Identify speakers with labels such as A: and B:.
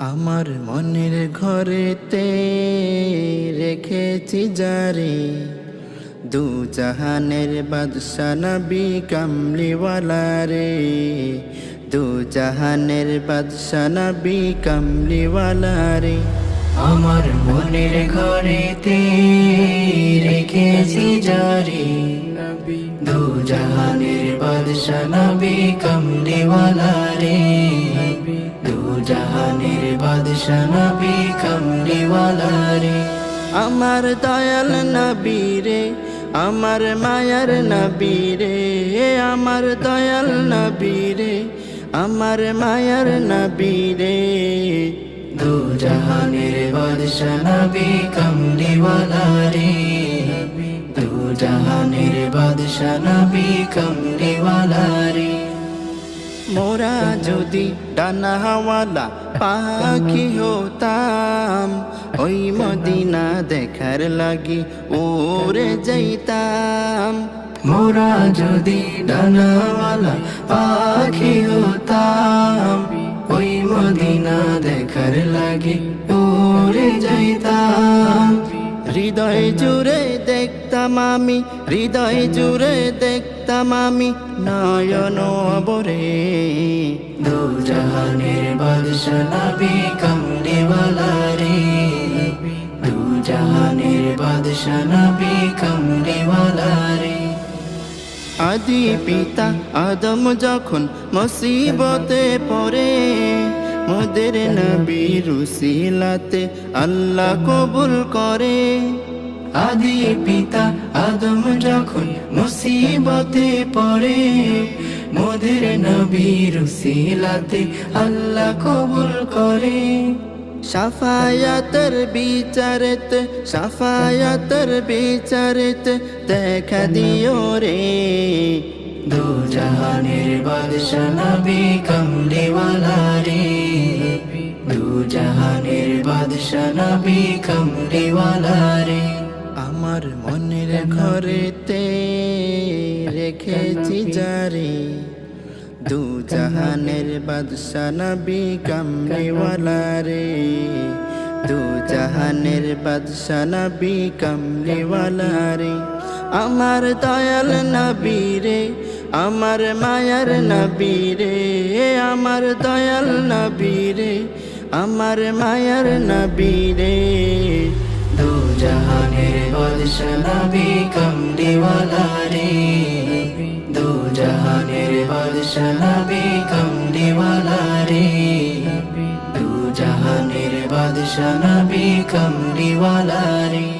A: আমার মনের ঘরেতে রেখেছি জারি দু জাহানের বাদশা নবী কামলিওয়ালা রে। দু জাহানের বাদশা নবী কামলিওয়ালা রে।
B: আমার মনের ঘরেতে রেখেছি জারি দু জাহানের বাদশা নবী কমলিওয়ালা রে। দু জাহানের বাদশা নবী কমলিওয়ালা রে।
A: আমার দয়াল নবী রে, আমার মায়ার নবী রে। আমার দয়াল নবী রে, আমার মায়ার নবী রে।
B: দু জাহানের বাদশা নবী কমলিওয়ালা রে। দু জাহানের বাদশা নবী কমলিওয়ালা রে।
A: মোরা যদি ডানা হাওয়ালা পাখি হতাম, ওই মদিনা দেখার লাগি উড়ে যাইতাম।
B: মোরা যদি ডানাওয়ালা পাখি হতাম, ওই মদিনা দেখার লাগে উড়ে যাইতাম।
A: হৃদয় জুড়ে দেখতাম আমি, হৃদয় জুড়ে দেখতাম আমি নয়ন বরে।
B: দু জাহানের বাদশা নবী কমলিওয়ালা রে। দু জাহানের বাদশা নবী কমলিওয়ালা রে।
A: আদি পিতা আদম যখন মুসিবতে পড়ে, মোদের নবীর উসিলাতে আল্লাহ কবুল করে।
B: আদি পিতা আদম যখন মুসিবতে পড়ে, মোদের নবীর উসিলাতে আল্লাহ কবুল করে।
A: শাফায়াতের বিচারত, শাফায়াতের বিচারত দেখা দিও রে।
B: দু জাহানের বাদশা নবী কমলিওয়ালা রে। দু জাহানের বাদশা নবী কমলিওয়ালা রে।
A: আমার মনের ঘরেতে রেখেছি জারি দু জাহানের বাদশা নবী কামলিওয়ালা রে। দু জাহানের বাদশা নবী কামলিওয়ালা রে। আমার দয়াল নবী রে, আমার মায়ার নবী রে। আমার দয়াল নবী রে, আমার মায়ার নবী রে।
B: দু জাহানের বাদশা নবী কমলিওয়ালা রে। দু জাহানের বাদশা নবী কমলিওয়ালা রে। দু জাহানের বাদশা নবী কমলিওয়ালা রে।